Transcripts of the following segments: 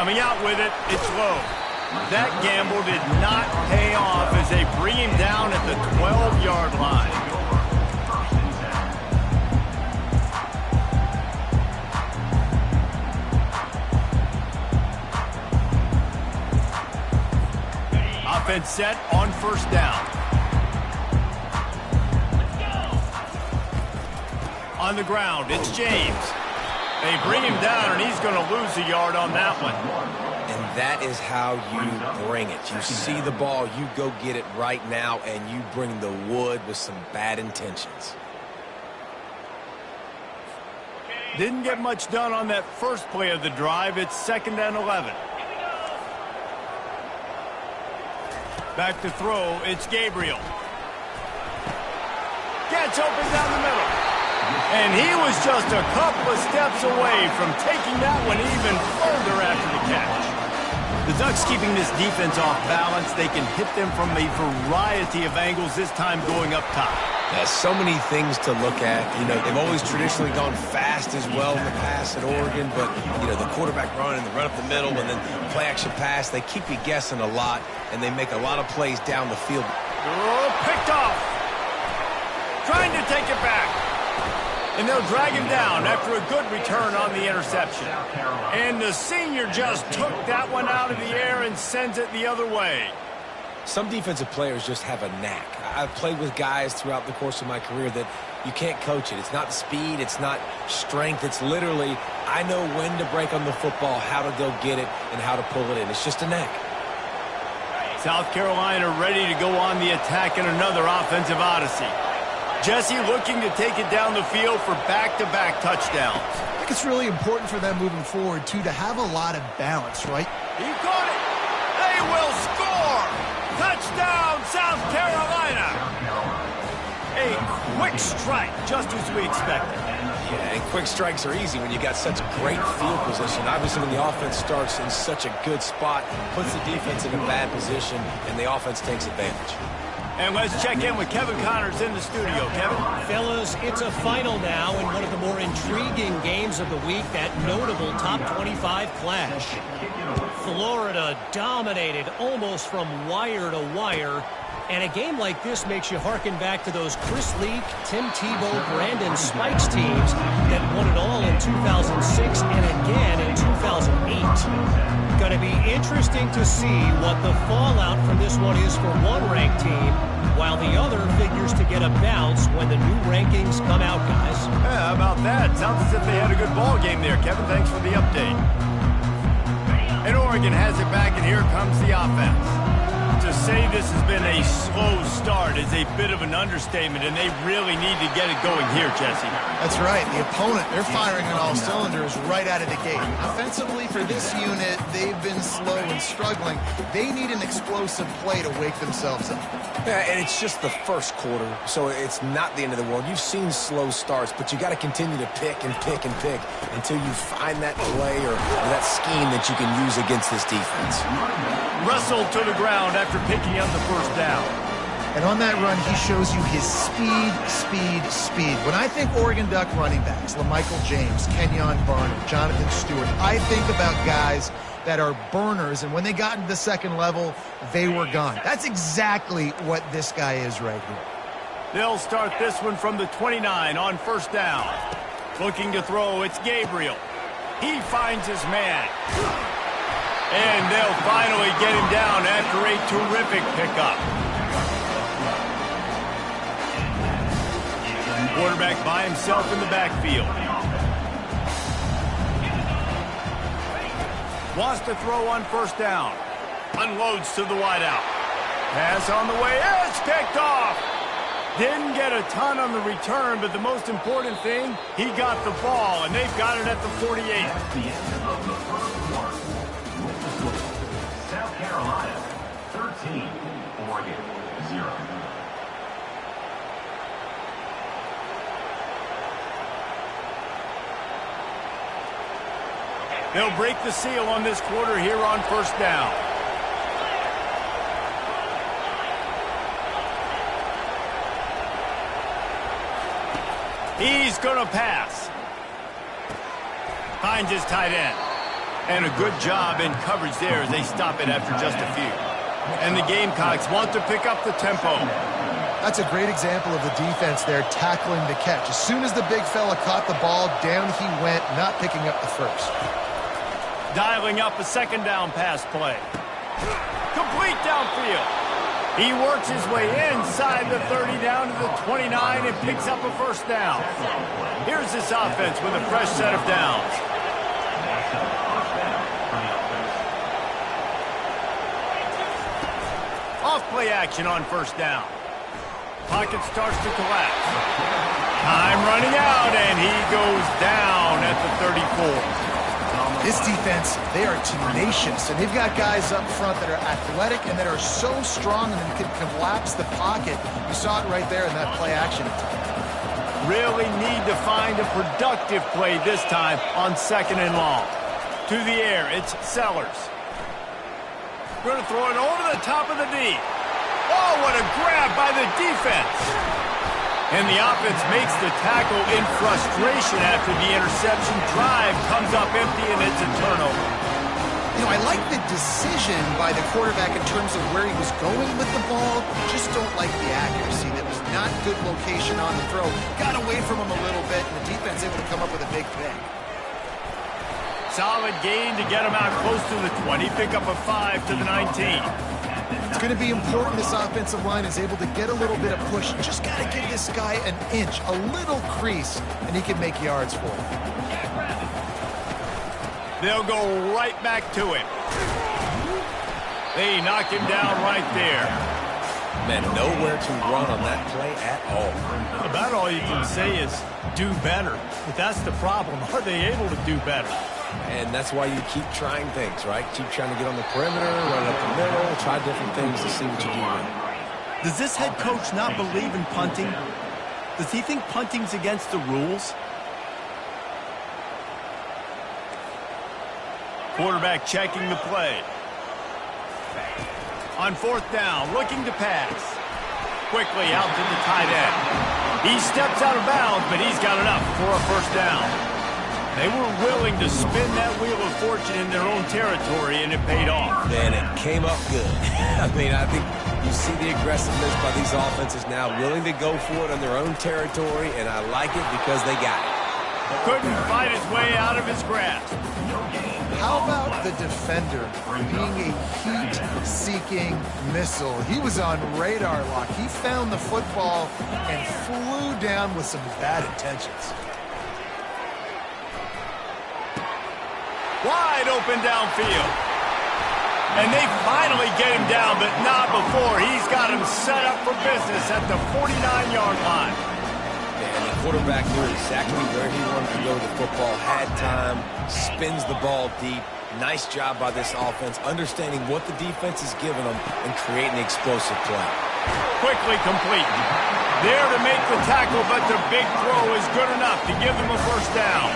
Coming out with it, it's low. That gamble did not pay off as they bring him down at the 12-yard line. Offense set on first down. On the ground, it's James. They bring him down, and he's going to lose a yard on that one. And that is how you bring it. You see the ball, you go get it right now, and you bring the wood with some bad intentions. Didn't get much done on that first play of the drive. It's 2nd and 11. Back to throw, it's Gabriel. Gets open down the middle. And he was just a couple of steps away from taking that one even further after the catch. The Ducks keeping this defense off balance. They can hit them from a variety of angles, this time going up top. Yeah, so many things to look at. You know, they've always traditionally gone fast as well in the past at Oregon, but, you know, the quarterback run and the run up the middle and then play action pass, they keep you guessing a lot, and they make a lot of plays down the field. Oh, picked off. Trying to take it back. And they'll drag him down after a good return on the interception. And the senior just took that one out of the air and sends it the other way. Some defensive players just have a knack. I've played with guys throughout the course of my career that you can't coach it. It's not speed, it's not strength. It's literally, I know when to break on the football, how to go get it, and how to pull it in. It's just a knack. South Carolina ready to go on the attack in another offensive odyssey. Jesse looking to take it down the field for back-to-back touchdowns. I think it's really important for them moving forward, too, to have a lot of balance, right? He caught it. They will score. Touchdown, South Carolina. A quick strike, just as we expected. Yeah, and quick strikes are easy when you got such great field position. Obviously, when the offense starts in such a good spot, puts the defense in a bad position, and the offense takes advantage. And let's check in with Kevin Connors in the studio. Kevin? Fellas, it's a final now in one of the more intriguing games of the week, that notable top 25 clash. Florida dominated almost from wire to wire. And a game like this makes you harken back to those Chris Leak, Tim Tebow, Brandon Spikes teams that won it all in 2006 and again in 2008. Going to be interesting to see what the fallout from this one is for one ranked team, while the other figures to get a bounce when the new rankings come out, guys. Yeah, how about that? Sounds as if they had a good ball game there. Kevin, thanks for the update. And Oregon has it back, and here comes the offense. To say this has been a slow start is a bit of an understatement, and they really need to get it going here, Jesse. That's right. The opponent, they're firing on all cylinders right out of the gate. Offensively, for this unit, they've been slow and struggling. They need an explosive play to wake themselves up. Yeah, and it's just the first quarter, so it's not the end of the world. You've seen slow starts, but you got to continue to pick and pick and pick until you find that play or that scheme that you can use against this defense. Wrestled to the ground after picking up the first down. And on that run, he shows you his speed, speed, speed. When I think Oregon Duck running backs, LaMichael James, Kenyon Barnum, Jonathan Stewart, I think about guys that are burners, and when they got into the second level, they were gone. That's exactly what this guy is right here. They'll start this one from the 29 on first down. Looking to throw, it's Gabriel. He finds his man. And they'll finally get him down after a terrific pickup. Quarterback by himself in the backfield. Wants to throw on first down. Unloads to the wideout. Pass on the way. It's picked off. Didn't get a ton on the return, but the most important thing, he got the ball, and they've got it at the 48. At the end of the first quarter, South Carolina 13, Oregon 0. They'll break the seal on this quarter here on first down. He's going to pass. Finds his tight end. And a good job in coverage there as they stop it after just a few. And the Gamecocks want to pick up the tempo. That's a great example of the defense there tackling the catch. As soon as the big fella caught the ball, down he went, not picking up the first. Dialing up a second down pass play. Complete downfield. He works his way inside the 30 down to the 29 and picks up a first down. Here's this offense with a fresh set of downs. Off play action on first down. Pocket starts to collapse. Time running out, and he goes down at the 34. This defense, they are tenacious, and they've got guys up front that are athletic and that are so strong and that can collapse the pocket. You saw it right there in that play action. Really need to find a productive play this time on second and long. To the air, it's Sellers. Going to throw it over the top of the D. Oh, what a grab by the defense. And the offense makes the tackle in frustration after the interception. Drive comes up empty, and it's a turnover. You know, I like the decision by the quarterback in terms of where he was going with the ball. Just don't like the accuracy. That was not good location on the throw. Got away from him a little bit, and the defense able to come up with a big pick. Solid gain to get him out close to the 20. Pick up a 5 to the 19. It's going to be important this offensive line is able to get a little bit of push. Just got to give this guy an inch, a little crease, and he can make yards for it. They'll go right back to him. They knock him down right there. Man, nowhere to run on that play at all. About all you can say is do better. But that's the problem. Are they able to do better? And that's why you keep trying things, right? Keep trying to get on the perimeter, run up the middle, try different things to see what you do right. Does this head coach not believe in punting? Does he think punting's against the rules? Quarterback checking the play. On fourth down, looking to pass. Quickly out to the tight end. He steps out of bounds, but he's got enough for a first down. They were willing to spin that wheel of fortune in their own territory, and it paid off. Man, it came up good. I mean, I think you see the aggressiveness by these offenses now, willing to go for it on their own territory, and I like it because they got it. Couldn't fight his way out of his grasp. How about the defender being a heat-seeking missile? He was on radar lock. He found the football and flew down with some bad intentions. Wide open downfield. And they finally get him down, but not before. He's got him set up for business at the 49-yard line. And the quarterback knew exactly where he wanted to go with the football, had time, spins the ball deep. Nice job by this offense, understanding what the defense is giving them and creating explosive play. Quickly complete. There to make the tackle, but the big throw is good enough to give them a first down.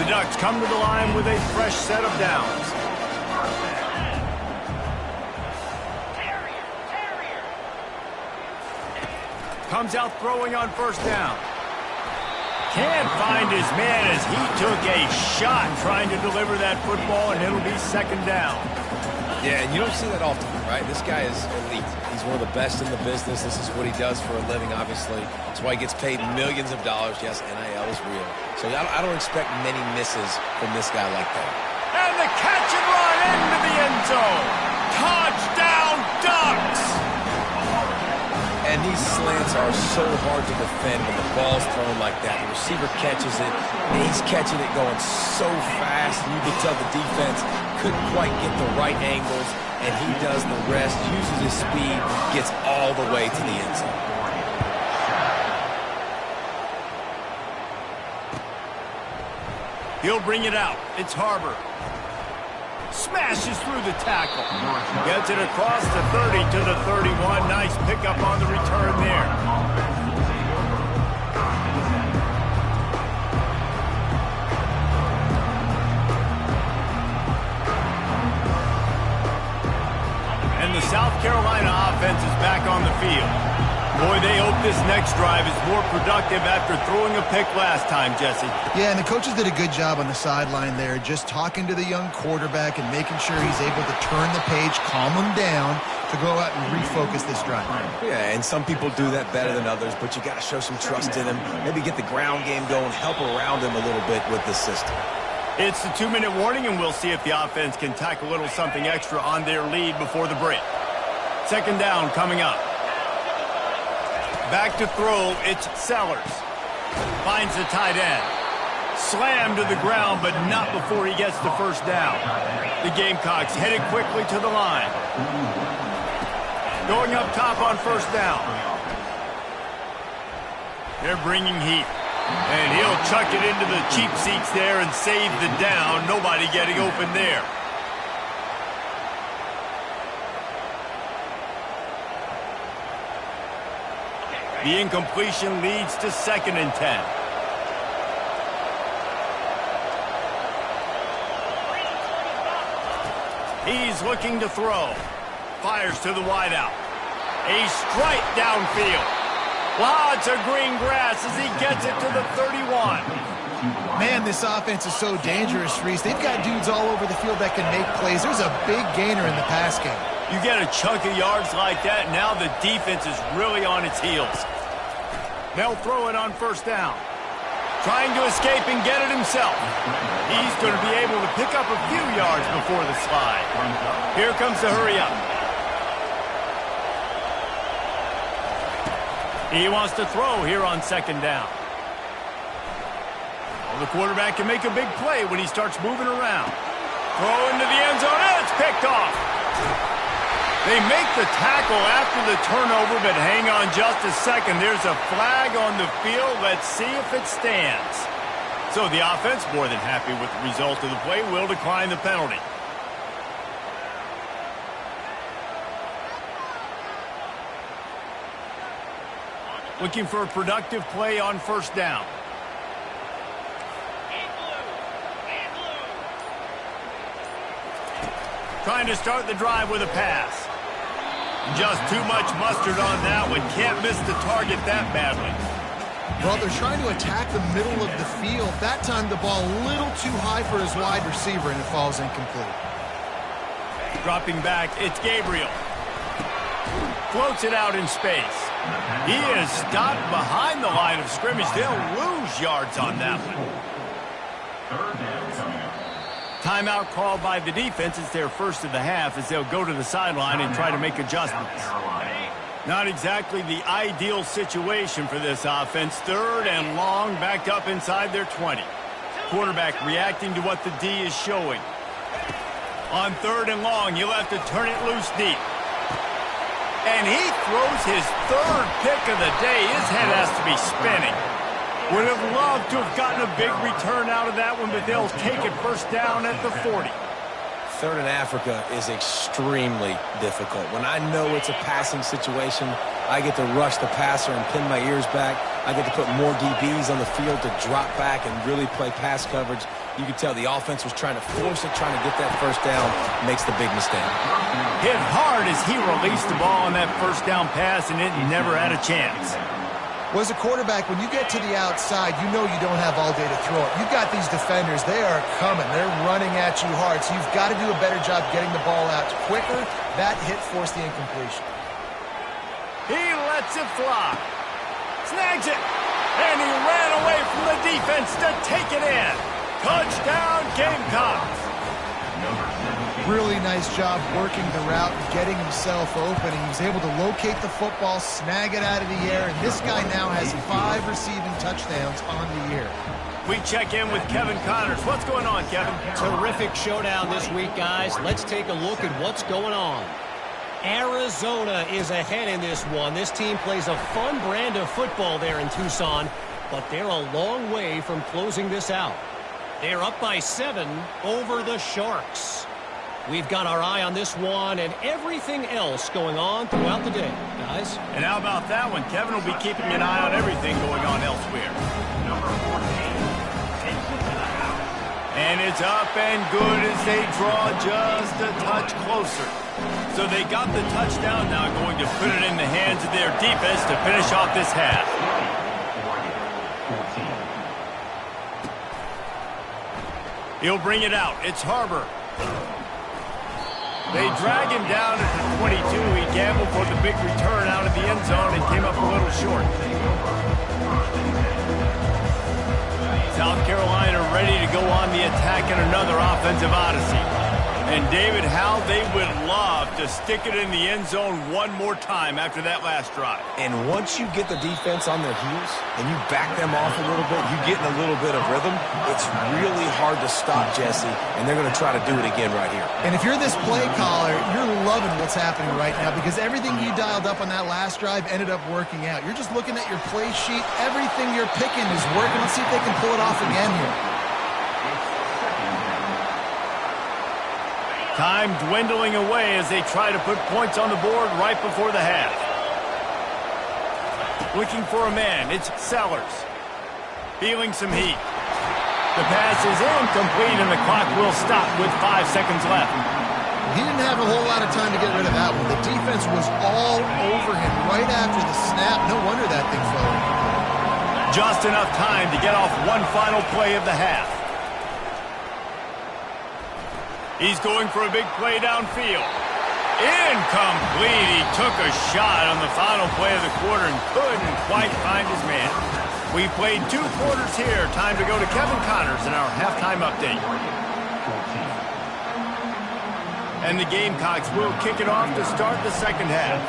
The Ducks come to the line with a fresh set of downs. Comes out throwing on first down. Can't find his man as he took a shot trying to deliver that football, and it'll be second down. Yeah, and you don't see that often, right? This guy is elite. He's one of the best in the business. This is what he does for a living, obviously. That's why he gets paid millions of dollars. Yes, NIL is real. So I don't expect many misses from this guy like that. And the catch and run into the end zone. Touchdown, Ducks! And these slants are so hard to defend when the ball's thrown like that. The receiver catches it, and he's catching it going so fast. You can tell the defense couldn't quite get the right angles, and he does the rest, uses his speed, gets all the way to the end zone. He'll bring it out. It's Harbor. Smashes through the tackle. Gets it across the 30 to the 31. Nice pickup on the return there. And the South Carolina offense is back on the field. Boy, they hope this next drive is more productive after throwing a pick last time, Jesse. Yeah, and the coaches did a good job on the sideline there, just talking to the young quarterback and making sure he's able to turn the page, calm him down, to go out and refocus this drive. Yeah, and some people do that better than others, but you got to show some trust in him. Maybe get the ground game going, help around him a little bit with the system. It's the 2-minute warning, and we'll see if the offense can tack a little something extra on their lead before the break. Second down coming up. Back to throw, it's Sellers. Finds the tight end. Slammed to the ground, but not before he gets the first down. The Gamecocks headed quickly to the line. Going up top on first down. They're bringing heat. And he'll chuck it into the cheap seats there and save the down. Nobody getting open there. The incompletion leads to 2nd and 10. He's looking to throw. Fires to the wideout. A strike downfield. Lots of green grass as he gets it to the 31. Man, this offense is so dangerous, Reese. They've got dudes all over the field that can make plays. There's a big gainer in the pass game. You get a chunk of yards like that, now the defense is really on its heels. They'll throw it on first down. Trying to escape and get it himself. He's going to be able to pick up a few yards before the slide. Here comes the hurry up. He wants to throw here on 2nd down. Well, the quarterback can make a big play when he starts moving around. Throw into the end zone, and it's picked off. They make the tackle after the turnover, but hang on just a second. There's a flag on the field. Let's see if it stands. So the offense, more than happy with the result of the play, will decline the penalty. Looking for a productive play on first down. Trying to start the drive with a pass. Just too much mustard on that one. Can't miss the target that badly. Well, they're trying to attack the middle of the field. That time the ball a little too high for his wide receiver, and it falls incomplete. Dropping back, it's Gabriel. Floats it out in space. He is stopped behind the line of scrimmage. They'll lose yards on that one. Timeout called by the defense. It's their first of the half as they'll go to the sideline and try to make adjustments. Not exactly the ideal situation for this offense. 3rd and long, backed up inside their 20. Quarterback reacting to what the D is showing. On 3rd and long, you'll have to turn it loose deep. And he throws his 3rd pick of the day. His head has to be spinning. Would have loved to have gotten a big return out of that one, but they'll take it first down at the 40. 3rd in Africa is extremely difficult. When I know it's a passing situation, I get to rush the passer and pin my ears back. I get to put more DBs on the field to drop back and really play pass coverage. You can tell the offense was trying to force it, trying to get that first down, makes the big mistake. Hit hard as he released the ball on that first down pass, and it never had a chance. Well, as a quarterback, when you get to the outside, you know you don't have all day to throw it. You've got these defenders. They are coming. They're running at you hard, so you've got to do a better job getting the ball out quicker. That hit forced the incompletion. He lets it fly. Snags it. And he ran away from the defense to take it in. Touchdown, Gamecocks. Really nice job working the route and getting himself open. He was able to locate the football, snag it out of the air, and this guy now has 5 receiving touchdowns on the year. We check in with Kevin Connors. What's going on, Kevin? Terrific showdown this week, guys. Let's take a look at what's going on. Arizona is ahead in this one. This team plays a fun brand of football there in Tucson, but they're a long way from closing this out. They're up by 7 over the Sharks. We've got our eye on this one and everything else going on throughout the day, guys. And how about that one? Kevin will be keeping an eye on everything going on elsewhere. And it's up and good as they draw just a touch closer. So they got the touchdown, now going to put it in the hands of their defense to finish off this half. He'll bring it out. It's Harbor. They drag him down at the 22. He gambled for the big return out of the end zone and came up a little short. South Carolina ready to go on the attack in another offensive odyssey. And David, how they would love to stick it in the end zone one more time after that last drive. And once you get the defense on their heels and you back them off a little bit, you get in a little bit of rhythm, it's really hard to stop, Jesse, and they're going to try to do it again right here. And if you're this play caller, you're loving what's happening right now because everything you dialed up on that last drive ended up working out. You're just looking at your play sheet. Everything you're picking is working. Let's see if they can pull it off again here. Time dwindling away as they try to put points on the board right before the half. Looking for a man, it's Sellers. Feeling some heat. The pass is incomplete and the clock will stop with 5 seconds left. He didn't have a whole lot of time to get rid of that one. The defense was all over him right after the snap. No wonder that thing fell. Just enough time to get off one final play of the half. He's going for a big play downfield. Incomplete. He took a shot on the final play of the quarter and couldn't quite find his man. We played 2 quarters here. Time to go to Kevin Connors in our halftime update. And the Gamecocks will kick it off to start the second half.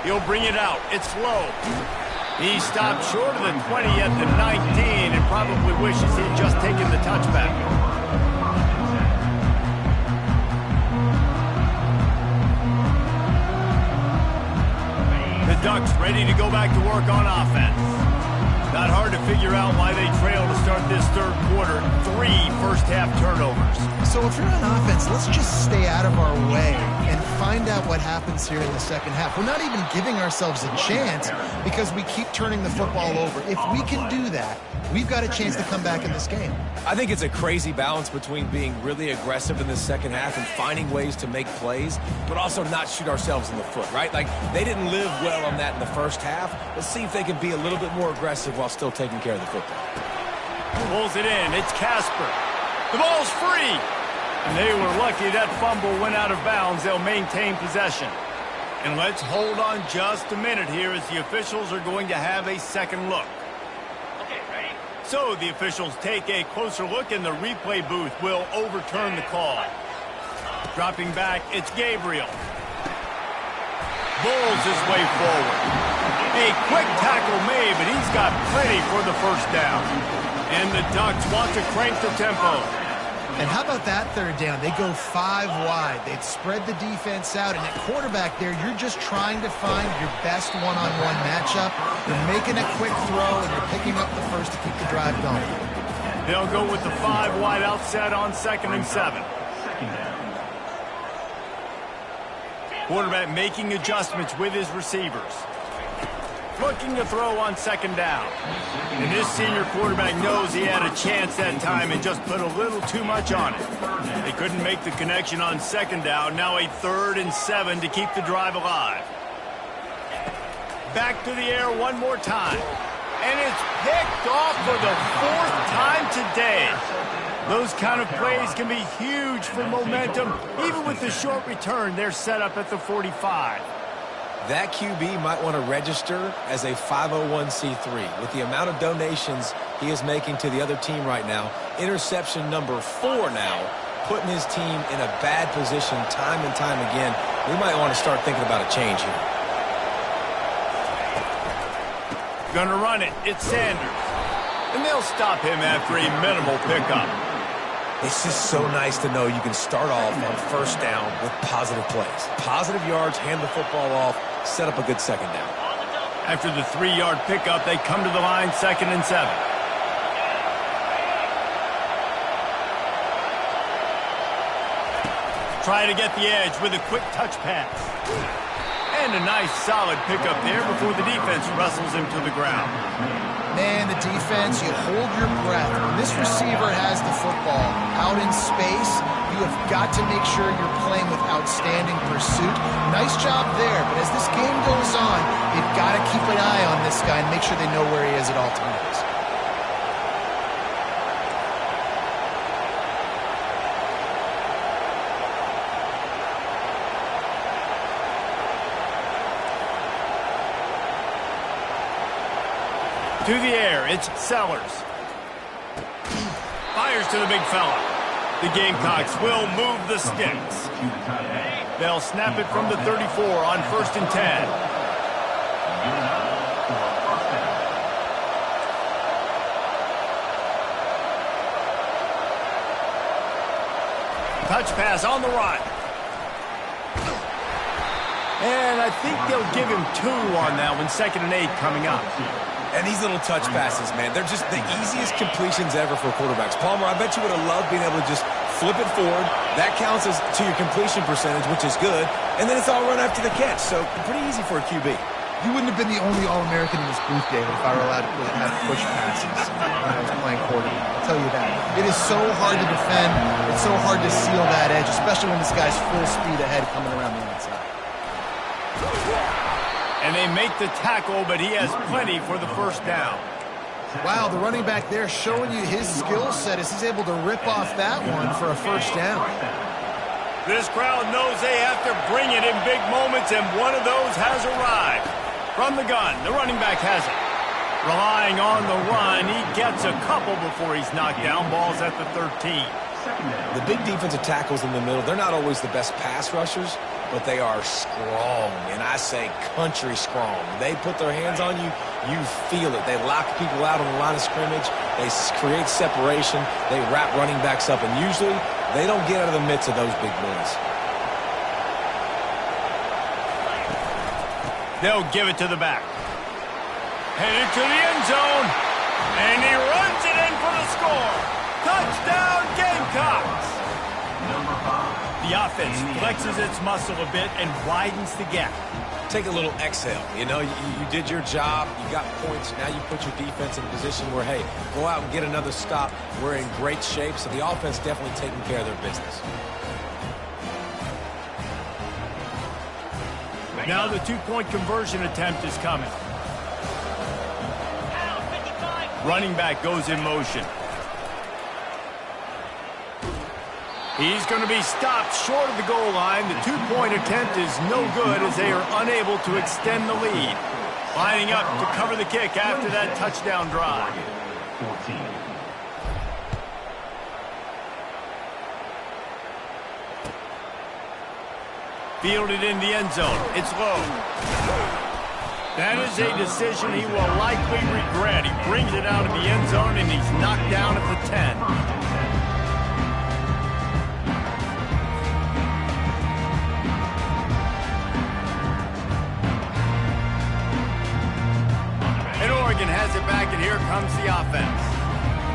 He'll bring it out. It's low. He stopped short of the 20 at the 19 and probably wishes he'd just taken the touchback. The Ducks ready to go back to work on offense. Not hard to figure out why they trail to start this third quarter. 3 first-half turnovers. So if you're on offense, let's just stay out of our way and find out what happens here in the second half. We're not even giving ourselves a chance because we keep turning the football over. If we can do that, we've got a chance to come back in this game. I think it's a crazy balance between being really aggressive in the second half and finding ways to make plays, but also not shoot ourselves in the foot, right? Like, they didn't live well on that in the first half. Let's see if they can be a little bit more aggressive while still taking care of the football. Pulls it in. It's Casper. The ball's free. And they were lucky that fumble went out of bounds. They'll maintain possession. And let's hold on just a minute here as the officials are going to have a second look. Okay, ready? So the officials take a closer look and the replay booth will overturn the call. Dropping back, it's Gabriel. Bulls his way forward. A quick tackle made, but he's got plenty for the first down. And the Ducks want to crank the tempo. And how about that third down? They go 5 wide. They'd spread the defense out. And at quarterback there, you're just trying to find your best one-on-one matchup. You're making a quick throw, and you're picking up the first to keep the drive going. They'll go with the 5 wide outset on 2nd and 7. Quarterback making adjustments with his receivers. Looking to throw on 2nd down. And this senior quarterback knows he had a chance that time and just put a little too much on it. They couldn't make the connection on 2nd down. Now a 3rd and 7 to keep the drive alive. Back to the air one more time. And it's picked off for the 4th time today. Those kind of plays can be huge for momentum. Even with the short return, they're set up at the 45. That QB might want to register as a 501c3. With the amount of donations he is making to the other team right now, interception number 4 now, putting his team in a bad position time and time again. We might want to start thinking about a change here. Gonna run it. It's Sanders. And they'll stop him after a minimal pickup. It's just so nice to know you can start off on 1st down with positive plays. Positive yards, hand the football off, set up a good 2nd down. After the 3-yard pickup, they come to the line 2nd and 7. Try to get the edge with a quick touch pass. And a nice solid pickup there before the defense wrestles him to the ground. Man, the defense, you hold your breath. When this receiver has the football out in space, you have got to make sure you're playing with outstanding pursuit. Nice job there, but as this game goes on, you've got to keep an eye on this guy and make sure they know where he is at all times. To the air, it's Sellers. Fires to the big fella. The Gamecocks will move the sticks. They'll snap it from the 34 on 1st and 10. Touch pass on the run. And I think they'll give him 2 on that one. 2nd and 8 coming up. And these little touch passes, man, they're just the easiest completions ever for quarterbacks. Palmer, I bet you would have loved being able to just flip it forward. That counts as to your completion percentage, which is good. And then it's all run after the catch. So pretty easy for a QB. You wouldn't have been the only All-American in this booth, David, if I were allowed to have push passes when I was playing quarterback. I'll tell you that. It is so hard to defend. It's so hard to seal that edge, especially when this guy's full speed ahead coming around the outside. And they make the tackle, but he has plenty for the 1st down. Wow, the running back there showing you his skill set as he's able to rip off that one for a 1st down. This crowd knows they have to bring it in big moments, and one of those has arrived. From the gun, the running back has it. Relying on the run, he gets a couple before he's knocked down. Ball's at the 13. The big defensive tackles in the middle, they're not always the best pass rushers, but they are strong, and I say country strong. They put their hands on you, you feel it. They lock people out on the line of scrimmage. They create separation. They wrap running backs up, and usually they don't get out of the midst of those big boys. They'll give it to the back. Headed to the end zone, and he runs it in for the score. Touchdown, Gamecocks! The offense flexes its muscle a bit and widens the gap. Take a little exhale. You know, you did your job. You got points. Now you put your defense in a position where, hey, go out and get another stop. We're in great shape, so the offense definitely taking care of their business. Now the 2-point conversion attempt is coming. Running back goes in motion. He's going to be stopped short of the goal line. The 2-point attempt is no good as they are unable to extend the lead. Lining up to cover the kick after that touchdown drive. 14. Fielded in the end zone. It's low. That is a decision he will likely regret. He brings it out of the end zone, and he's knocked down at the 10. Oregon has it back, and here comes the offense.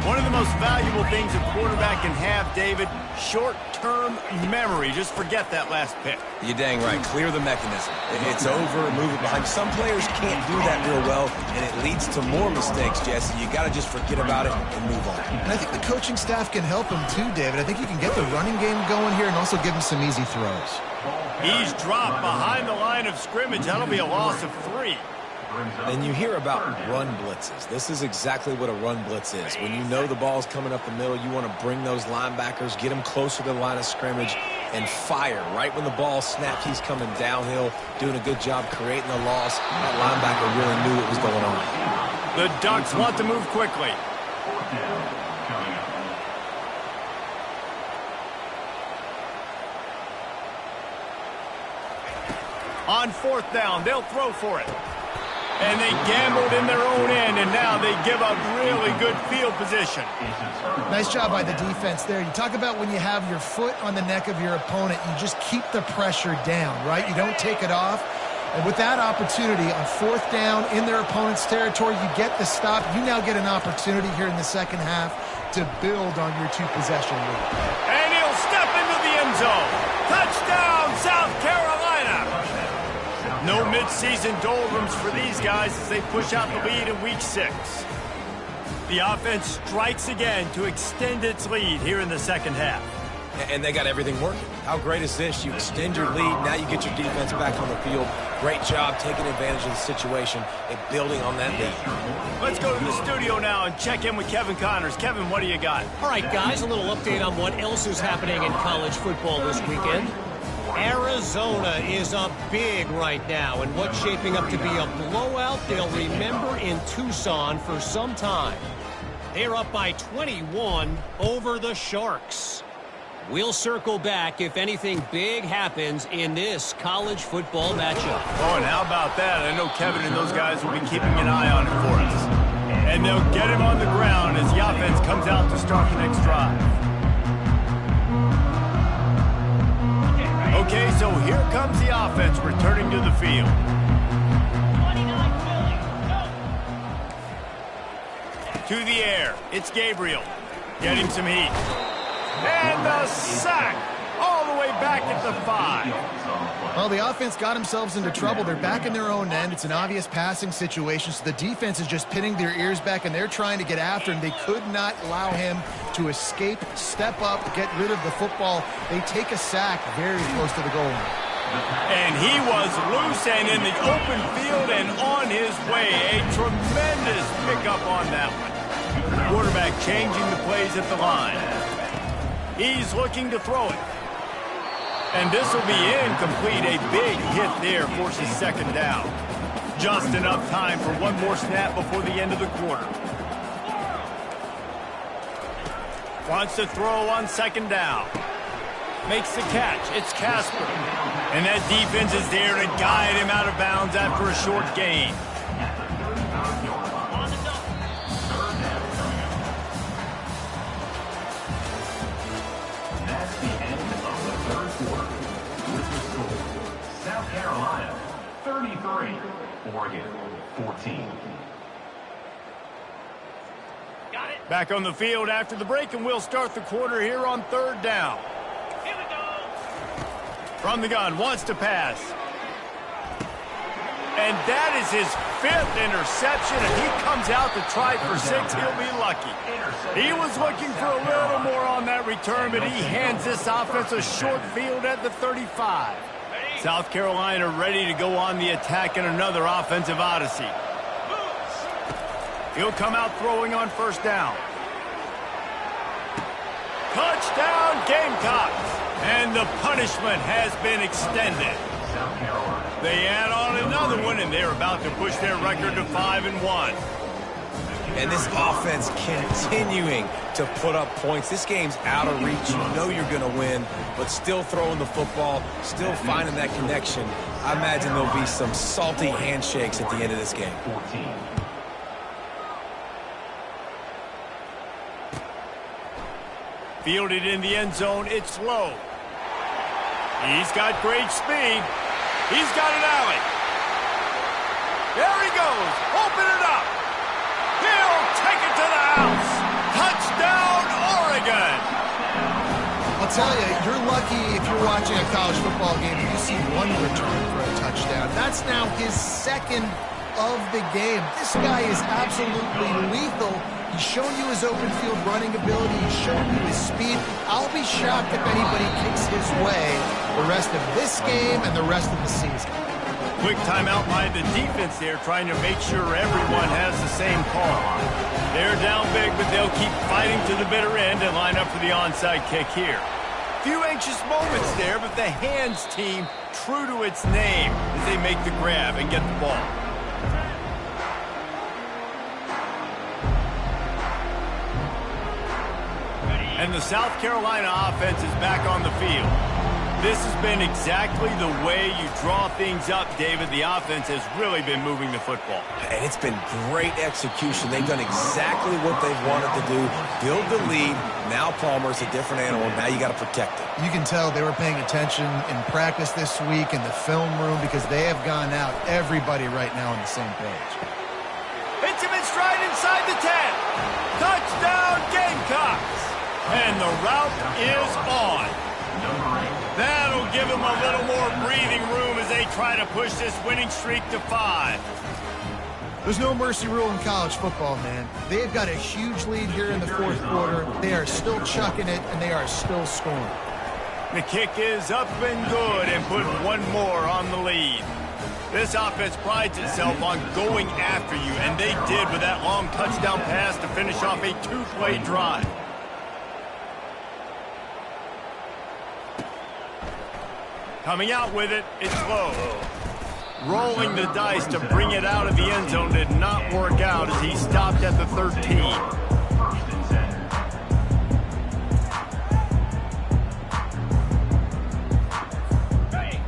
One of the most valuable things a quarterback can have, David, short-term memory. Just forget that last pick. You're dang right. Clear the mechanism. It's over, move it behind. Some players can't do that real well, and it leads to more mistakes, Jesse. You got to just forget about it and move on. And I think the coaching staff can help him too, David. I think you can get the running game going here and also give him some easy throws. He's dropped behind the line of scrimmage. That'll be a loss of 3. And you hear about run blitzes. This is exactly what a run blitz is. When you know the ball's coming up the middle, you want to bring those linebackers, get them closer to the line of scrimmage, and fire. Right when the ball snaps, he's coming downhill, doing a good job creating the loss. That linebacker really knew what was going on. The Ducks want to move quickly. On 4th down, they'll throw for it. And they gambled in their own end, and now they give up really good field position. Nice job by the defense there. You talk about when you have your foot on the neck of your opponent, you just keep the pressure down, right? You don't take it off. And with that opportunity on 4th down in their opponent's territory, you get the stop. You now get an opportunity here in the second half to build on your 2-possession lead. And he'll step into the end zone. Touchdown, South Carolina! No midseason doldrums for these guys as they push out the lead in Week 6. The offense strikes again to extend its lead here in the second half. And they got everything working. How great is this? You extend your lead, now you get your defense back on the field. Great job taking advantage of the situation and building on that lead. Let's go to the studio now and check in with Kevin Connors. Kevin, what do you got? All right, guys, a little update on what else is happening in college football this weekend. Arizona is up big right now, and what's shaping up to be a blowout they'll remember in Tucson for some time. They're up by 21 over the Sharks. We'll circle back if anything big happens in this college football matchup. Oh, and how about that? I know Kevin and those guys will be keeping an eye on it for us. And they'll get him on the ground as the offense comes out to start the next drive. Okay, so here comes the offense returning to the field. To the air, it's Gabriel. Getting some heat. And the sack all the way back at the 5. Well, the offense got themselves into trouble. They're back in their own end. It's an obvious passing situation, so the defense is just pinning their ears back, and they're trying to get after him. They could not allow him to escape, step up, get rid of the football. They take a sack very close to the goal line. And he was loose and in the open field and on his way. A tremendous pickup on that one. Quarterback changing the plays at the line. He's looking to throw it. And this will be incomplete. A big hit there forces second down. Just enough time for one more snap before the end of the quarter. Wants to throw on second down. Makes the catch. It's Casper. And that defense is there to guide him out of bounds after a short gain. That's the end of the third quarter. With the score, South Carolina 33, Oregon 14. Back on the field after the break, and we'll start the quarter here on third down. Here we go. From the gun, wants to pass. And that is his 5th interception, and he comes out to try for 6. He'll be lucky. He was looking for a little more on that return, but he hands this offense a short field at the 35. South Carolina ready to go on the attack in another offensive odyssey. He'll come out throwing on first down. Touchdown, Gamecocks! And the punishment has been extended. They add on another one, and they're about to push their record to 5-1. And this offense continuing to put up points. This game's out of reach. You know you're going to win, but still throwing the football, still finding that connection. I imagine there'll be some salty handshakes at the end of this game. 14. Fielded in the end zone, it's low. He's got great speed. He's got an alley. There he goes. Open it up. He'll take it to the house. Touchdown, Oregon. I'll tell you, you're lucky if you're watching a college football game and you see one return for a touchdown. That's now his 2nd of the game. This guy is absolutely lethal. He's shown you his open field running ability. He's shown you his speed. I'll be shocked if anybody kicks his way the rest of this game and the rest of the season. Quick timeout by the defense there, trying to make sure everyone has the same call. They're down big, but they'll keep fighting to the bitter end and line up for the onside kick here. Few anxious moments there, but the hands team true to its name as they make the grab and get the ball. And the South Carolina offense is back on the field. This has been exactly the way you draw things up, David. The offense has really been moving the football. And it's been great execution. They've done exactly what they've wanted to do. Build the lead. Now Palmer's a different animal. Now you got to protect it. You can tell they were paying attention in practice this week in the film room because they have gone out, everybody right now on the same page. Hits him in stride inside the 10. Touchdown, Gamecocks. And the route is on. That'll give him a little more breathing room as they try to push this winning streak to 5. There's no mercy rule in college football, man. They've got a huge lead here in the fourth quarter. They are still chucking it, and they are still scoring. The kick is up and good and put one more on the lead. This offense prides itself on going after you, and they did with that long touchdown pass to finish off a two-play drive. Coming out with it, it's low. Rolling the dice to bring it out of the end zone did not work out as he stopped at the 13.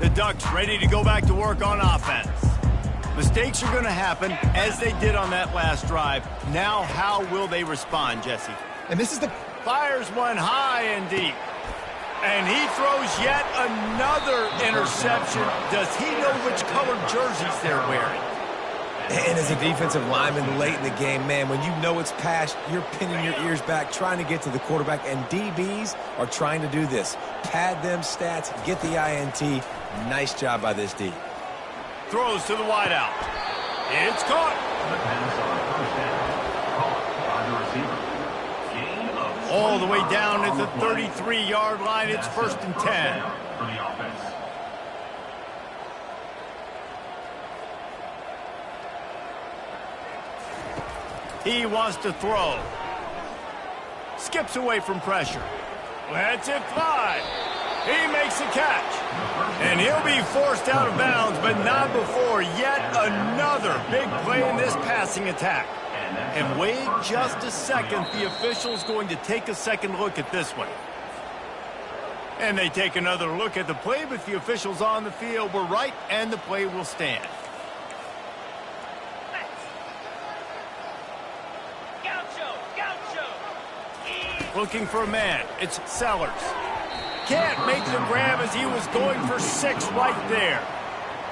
The Ducks ready to go back to work on offense. Mistakes are going to happen, as they did on that last drive. Now, how will they respond, Jesse? And this is the... Fires one high and deep. And he throws yet another interception. Does he know which colored jerseys they're wearing? And as a defensive lineman late in the game, man, when you know it's past, you're pinning your ears back, trying to get to the quarterback, and DBs are trying to do this. Pad them stats, get the INT. Nice job by this D. Throws to the wideout. It's caught. All the way down at the 33-yard line. It's 1st and 10. For the offense. He wants to throw. Skips away from pressure. Lets it fly. He makes the catch. And he'll be forced out of bounds, but not before yet another big play in this passing attack. And wait just a second, the official's going to take a second look at this one. And they take another look at the play, but the officials on the field were right, and the play will stand. Looking for a man. It's Sellers. Can't make the grab as he was going for 6 right there.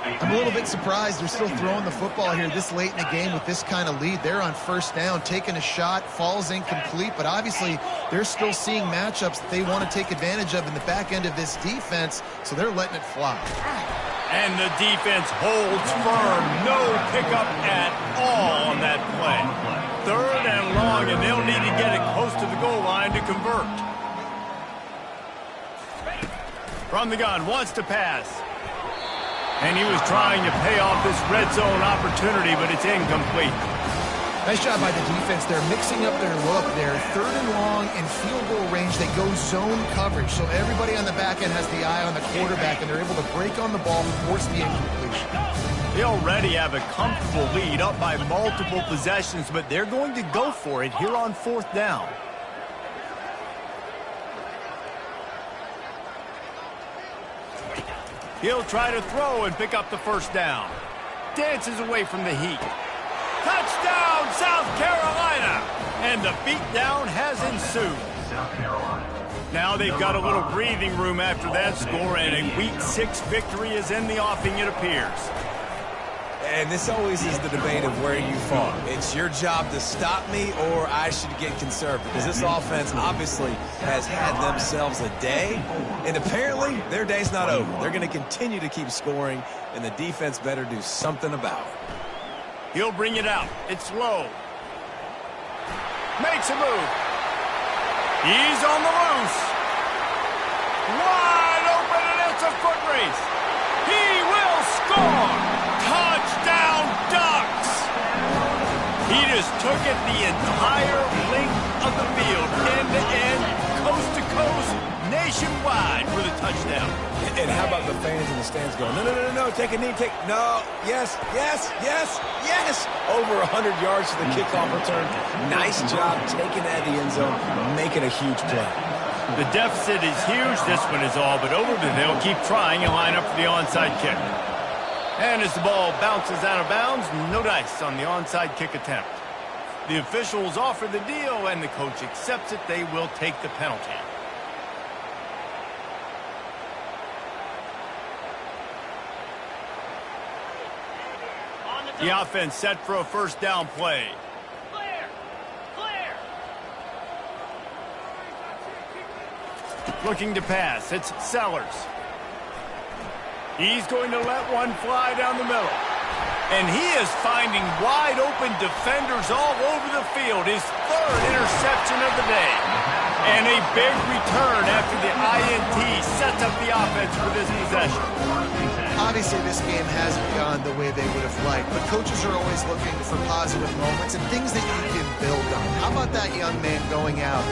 I'm a little bit surprised they're still throwing the football here this late in the game with this kind of lead. They're on 1st down, taking a shot, falls incomplete, but obviously they're still seeing matchups that they want to take advantage of in the back end of this defense, so they're letting it fly. And the defense holds firm. No pickup at all on that play. 3rd and long, and they'll need to get it close to the goal line to convert. From the gun, wants to pass. And he was trying to pay off this red zone opportunity, but it's incomplete. Nice job by the defense. They're mixing up their look. They're 3rd and long in field goal range. They go zone coverage, so everybody on the back end has the eye on the quarterback, and they're able to break on the ball and force the incompletion. They already have a comfortable lead up by multiple possessions, but they're going to go for it here on 4th down. He'll try to throw and pick up the 1st down. Dances away from the heat. Touchdown, South Carolina! And the beatdown has ensued. South Carolina. Now they've got a little breathing room after that score, and a Week 6 victory is in the offing, it appears. And this always is the debate of where you fall. It's your job to stop me, or I should get conservative. Because this offense obviously has had themselves a day, and apparently their day's not over. They're going to continue to keep scoring, and the defense better do something about it. He'll bring it out. It's low. Makes a move. He's on the loose. Wide open, and it's a foot race. He will score. Touchdown, Ducks! He just took it the entire length of the field, end to end, coast to coast, nationwide for the touchdown. And how about the fans in the stands going, no, no, no, no, take a knee, no, yes, yes, yes, yes. Over 100 yards to the kickoff return. Nice job taking that to the end zone, making a huge play. The deficit is huge, this one is all, but Overton, they'll keep trying and line up for the onside kick. And as the ball bounces out of bounds, no dice on the onside kick attempt. The officials offer the deal, and the coach accepts it. They will take the penalty. The offense set for a 1st down play. Clear! Clear! Looking to pass. It's Sellers. He's going to let one fly down the middle. And he is finding wide-open defenders all over the field. His third interception of the day. And a big return after the INT sets up the offense for this possession. Obviously, this game hasn't gone the way they would have liked, but coaches are always looking for positive moments and things that you can build on. How about that young man going out,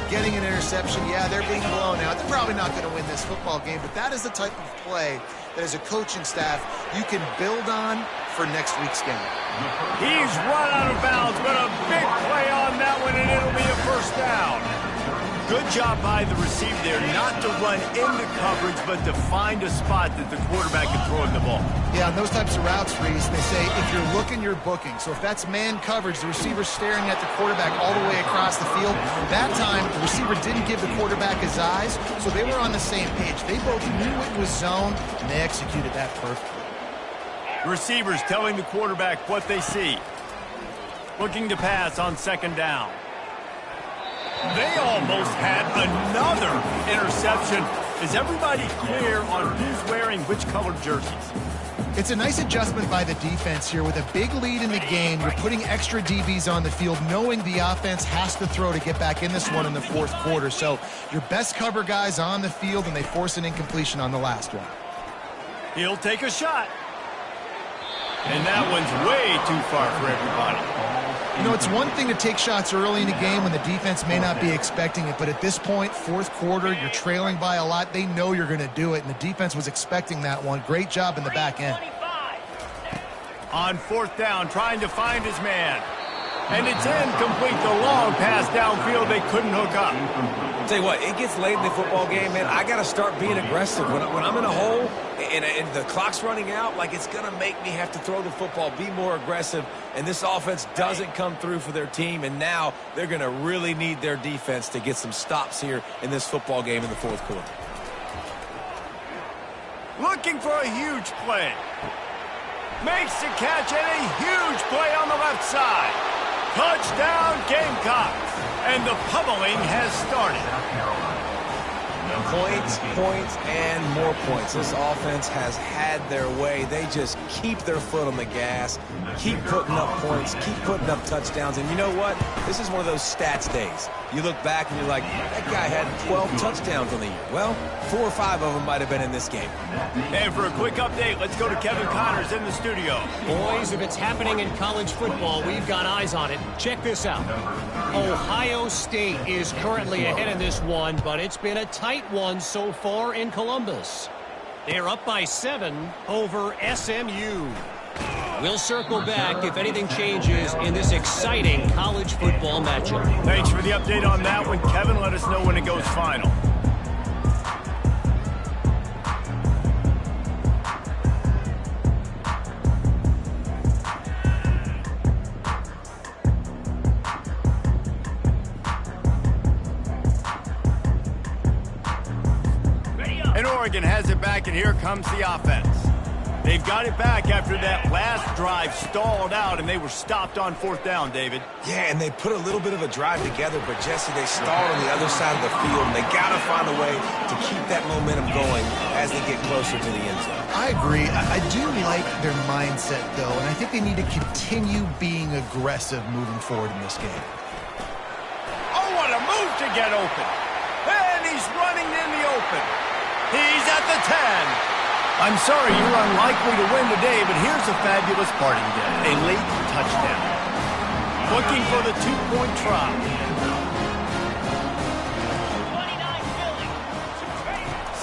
getting an interception? Yeah, they're being blown out. They're probably not going to win this football game, but that is the type of play that as a coaching staff you can build on for next week's game. He's run out of bounds, but a big play on that one, and it'll be a first down. Good job by the receiver there, not to run into coverage, but to find a spot that the quarterback can throw him the ball. Yeah, on those types of routes, Reese, they say if you're looking, you're booking. So if that's man coverage, the receiver's staring at the quarterback all the way across the field. That time, the receiver didn't give the quarterback his eyes, so they were on the same page. They both knew it was zone, and they executed that perfectly. Receivers telling the quarterback what they see. Looking to pass on second down. They almost had another interception. Is everybody clear on who's wearing which colored jerseys? It's a nice adjustment by the defense here. With a big lead in the game, you're putting extra DBs on the field, knowing the offense has to throw to get back in this one in the fourth quarter. So your best cover guys on the field, and they force an incompletion on the last one. He'll take a shot. And that one's way too far for everybody. You know, it's one thing to take shots early in the game when the defense may not be expecting it, but at this point, fourth quarter, you're trailing by a lot. They know you're going to do it, and the defense was expecting that one. Great job in the back end. On fourth down, trying to find his man. And it's incomplete. The long pass downfield, they couldn't hook up. Tell you what, it gets late in the football game, man. I got to start being aggressive. When I'm in a hole and the clock's running out, like, it's going to make me have to throw the football, be more aggressive. And this offense doesn't come through for their team, and now they're going to really need their defense to get some stops here in this football game in the fourth quarter. Looking for a huge play. Makes the catch, and a huge play on the left side. Touchdown, Gamecocks. And the pummeling has started. Points, points, and more points. This offense has had their way. They just keep their foot on the gas, keep putting up points, keep putting up touchdowns. And you know what? This is one of those stats days. You look back and you're like, that guy had 12 touchdowns on the year. Well, 4 or 5 of them might have been in this game. And for a quick update, let's go to Kevin Connors in the studio. Boys, if it's happening in college football, we've got eyes on it. Check this out. Ohio State is currently ahead in this one, but it's been a tight one so far in Columbus. They're up by 7 over SMU. We'll circle back if anything changes in this exciting college football matchup. Thanks for the update on that one, Kevin. Let us know when it goes final. And Oregon has it back, and here comes the offense. They've got it back after that last drive stalled out, and they were stopped on fourth down, David. Yeah, and they put a little bit of a drive together, but, Jesse, they stalled on the other side of the field, and they got to find a way to keep that momentum going as they get closer to the end zone. I agree. I do like their mindset, though, and I think they need to continue being aggressive moving forward in this game. Oh, what a move to get open. And he's running in the open. He's at the 10. I'm sorry you're unlikely to win today, but here's a fabulous parting gift. A late touchdown. Looking for the 2-point try.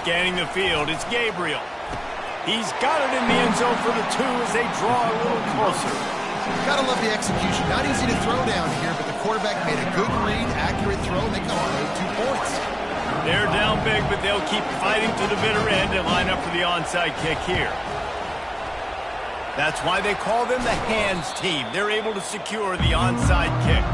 Scanning the field, it's Gabriel. He's got it in the end zone for the 2 as they draw a little closer. Gotta love the execution. Not easy to throw down here, but the quarterback made a good read, accurate throw, and they come away with 2 points. They're down big, but they'll keep fighting to the bitter end and line up for the onside kick here. That's why they call them the hands team. They're able to secure the onside kick.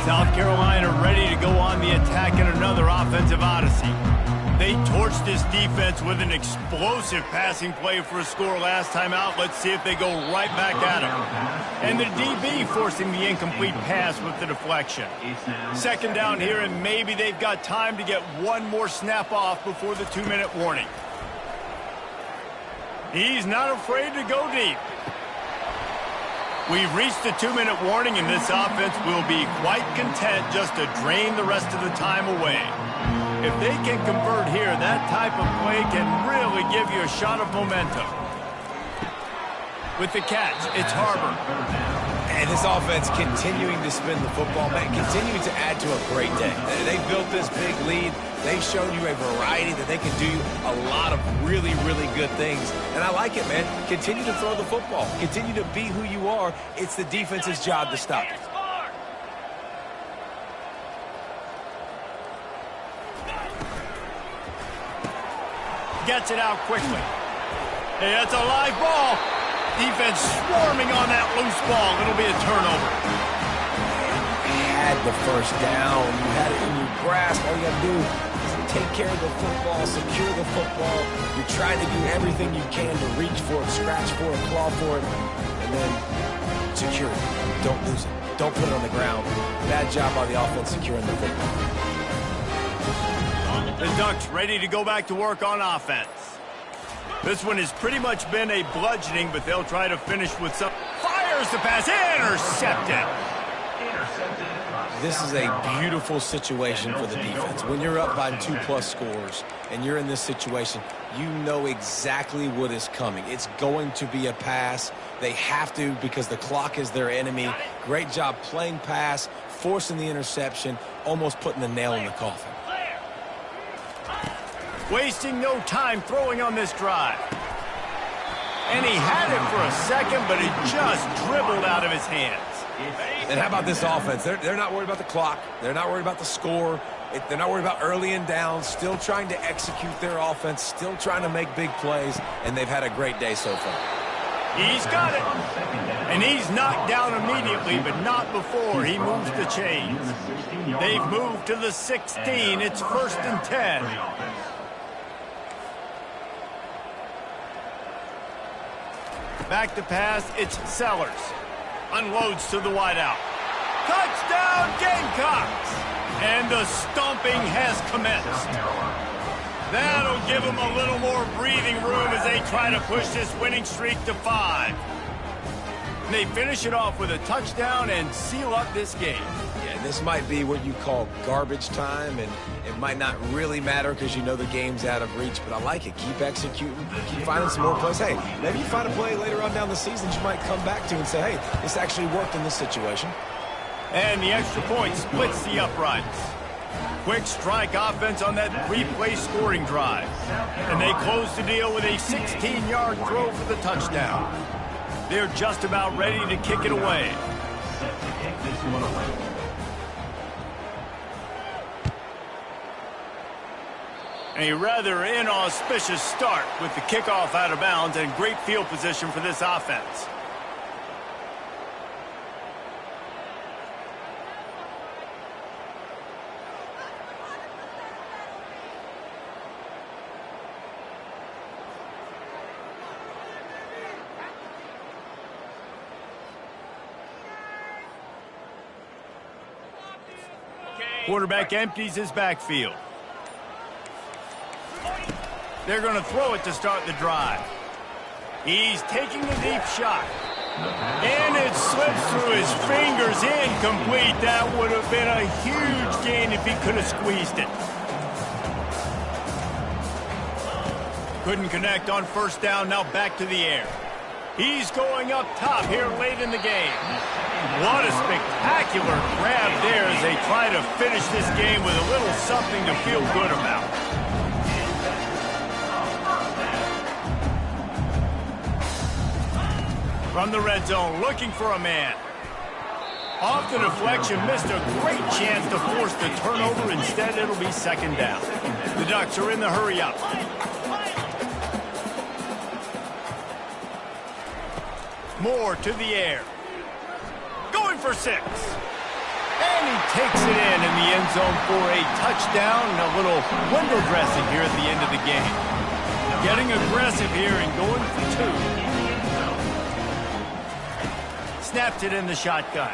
South Carolina ready to go on the attack in another offensive odyssey. They torched this defense with an explosive passing play for a score last time out. Let's see if they go right back at him. And the DB forcing the incomplete pass with the deflection. Second down here, and maybe they've got time to get one more snap off before the 2-minute warning. He's not afraid to go deep. We've reached the 2-minute warning, and this offense will be quite content just to drain the rest of the time away. If they can convert here, that type of play can really give you a shot of momentum. With the catch, it's Harbor. And this offense continuing to spin the football, man, continuing to add to a great day. They built this big lead. They've shown you a variety that they can do a lot of really, really good things. And I like it, man. Continue to throw the football. Continue to be who you are. It's the defense's job to stop you. Gets it out quickly. Hey, that's a live ball. Defense swarming on that loose ball. It'll be a turnover. You had the first down. You had it in your grasp. All you got to do is take care of the football, secure the football. You're trying to do everything you can to reach for it, scratch for it, claw for it, and then secure it. Don't lose it. Don't put it on the ground. Bad job by the offense securing the football. The Ducks ready to go back to work on offense. This one has pretty much been a bludgeoning, but they'll try to finish with some. Fires the pass, intercepted. This is a beautiful situation for the defense. When you're up by 2+ scores and you're in this situation, you know exactly what is coming. It's going to be a pass. They have to because the clock is their enemy. Great job playing pass, forcing the interception, almost putting the nail in the coffin. Wasting no time throwing on this drive. And he had it for a second, but it just dribbled out of his hands. And how about this offense? They're not worried about the clock. They're not worried about the score. They're not worried about early and down. Still trying to execute their offense. Still trying to make big plays. And they've had a great day so far. He's got it. And he's knocked down immediately, but not before he moves the chains. They've moved to the 16. It's 1st and 10. Back to pass, it's Sellers. Unloads to the wideout. Touchdown, Gamecocks! And the stomping has commenced. That'll give them a little more breathing room as they try to push this winning streak to 5. They finish it off with a touchdown and seal up this game. Yeah, this might be what you call garbage time, and it might not really matter because you know the game's out of reach, but I like it. Keep executing. Keep finding some more plays. Hey, maybe you find a play later on down the season you might come back to and say, hey, this actually worked in this situation. And the extra point splits the uprights. Quick strike offense on that 3-play scoring drive. And they close the deal with a 16-yard throw for the touchdown. They're just about ready to kick it away. A rather inauspicious start with the kickoff out of bounds and great field position for this offense. Quarterback empties his backfield. They're going to throw it to start the drive. He's taking the deep shot. And it slips through his fingers, incomplete. That would have been a huge gain if he could have squeezed it. Couldn't connect on first down, now back to the air. He's going up top here late in the game. What a spectacular grab there as they try to finish this game with a little something to feel good about. From the red zone, looking for a man. Off the deflection, missed a great chance to force the turnover. Instead, it'll be second down. The Ducks are in the hurry-up. Moore to the air. Going for 6. And he takes it in the end zone for a touchdown. A little window dressing here at the end of the game. Getting aggressive here and going for 2. Snapped it in the shotgun.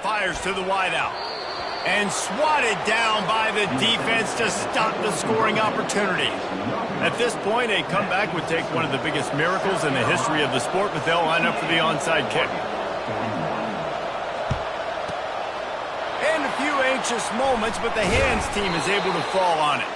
Fires to the wideout. And swatted down by the defense to stop the scoring opportunity. At this point, a comeback would take one of the biggest miracles in the history of the sport, but they'll line up for the onside kick. And a few anxious moments, but the hands team is able to fall on it.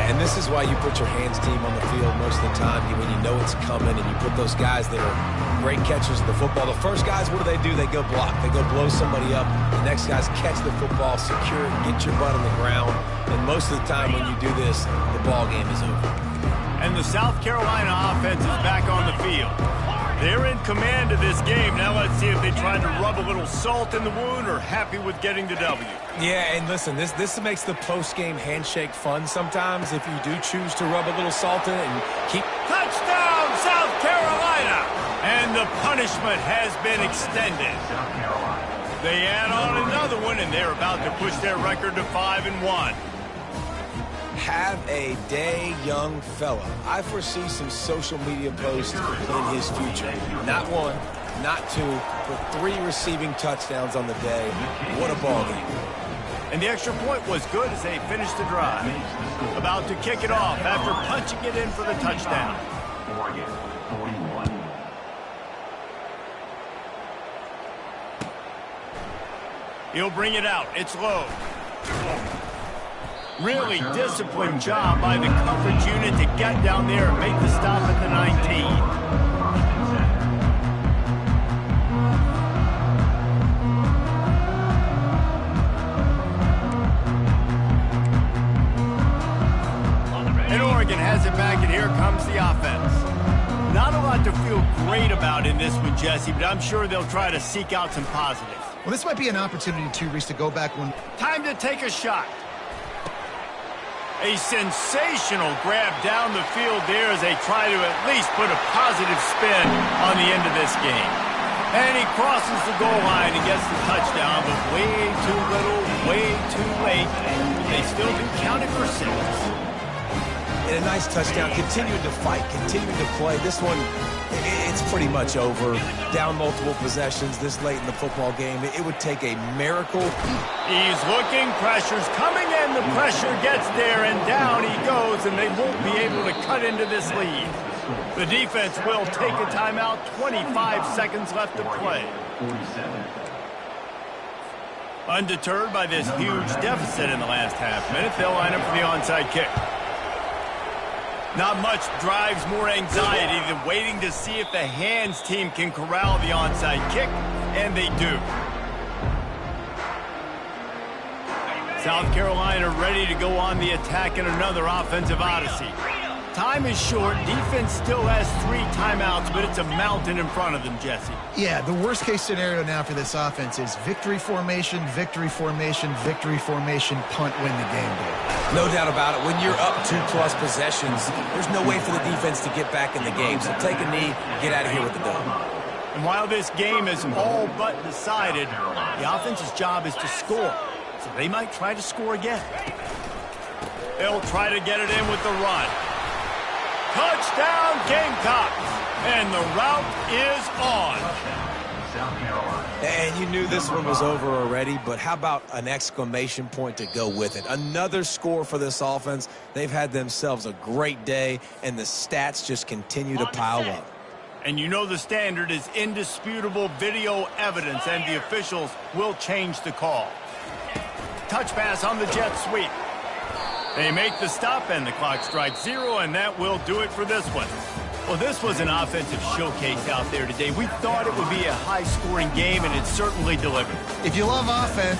And this is why you put your hands team on the field most of the time when you know it's coming, and you put those guys that are great catchers of the football. The first guys, what do? They go block. They go blow somebody up. The next guys catch the football, secure it, get your butt on the ground. And most of the time when you do this, the ball game is over. And the South Carolina offense is back on the field. They're in command of this game. Now let's see if they try to rub a little salt in the wound or happy with getting the W. Yeah, and listen, this makes the post-game handshake fun sometimes if you do choose to rub a little salt in it and keep... Touchdown, South Carolina! And the punishment has been extended. They add on another one, and they're about to push their record to 5-1. Have a day, young fella. I foresee some social media posts in his future. Not 1, not 2, but 3 receiving touchdowns on the day. What a ball game. And the extra point was good as they finished the drive. About to kick it off after punching it in for the touchdown. Oregon, 41. He'll bring it out. It's low. Really disciplined job by the coverage unit to get down there and make the stop at the 19. And Oregon has it back, and here comes the offense. Not a lot to feel great about in this one, Jesse, but I'm sure they'll try to seek out some positives. Well, this might be an opportunity, too, Reese, to go back one. Time to take a shot. A sensational grab down the field there as they try to at least put a positive spin on the end of this game. And he crosses the goal line and gets the touchdown, but way too little, way too late. They still can count it for 6. And a nice touchdown. Continuing to fight, continuing to play. This one, it's pretty much over. Down multiple possessions this late in the football game. It would take a miracle. He's looking, pressure's coming in, the pressure gets there, and down he goes, and they won't be able to cut into this lead. The defense will take a timeout, 25 seconds left to play. 47. Undeterred by this huge deficit in the last half minute, they'll line up for the onside kick. Not much drives more anxiety than waiting to see if the hands team can corral the onside kick, and they do. South Carolina ready to go on the attack in another offensive odyssey. Time is short. Defense still has 3 timeouts, but it's a mountain in front of them, Jesse. Yeah, the worst-case scenario now for this offense is victory formation, victory formation, victory formation, punt, win the game, dude. No doubt about it. When you're up 2+ possessions, there's no way for the defense to get back in the game. So take a knee, get out of here with the dub. And while this game is all but decided, the offense's job is to score. So they might try to score again. They'll try to get it in with the run. Touchdown, Gamecocks! And the route is on. South Carolina. And you knew this one was over already, but how about an exclamation point to go with it? Another score for this offense. They've had themselves a great day, and the stats just continue to pile up. And you know the standard is indisputable video evidence, and the officials will change the call. Touch pass on the jet sweep. They make the stop, and the clock strikes 0, and that will do it for this one. Well, this was an offensive showcase out there today. We thought it would be a high-scoring game, and it certainly delivered. If you love offense,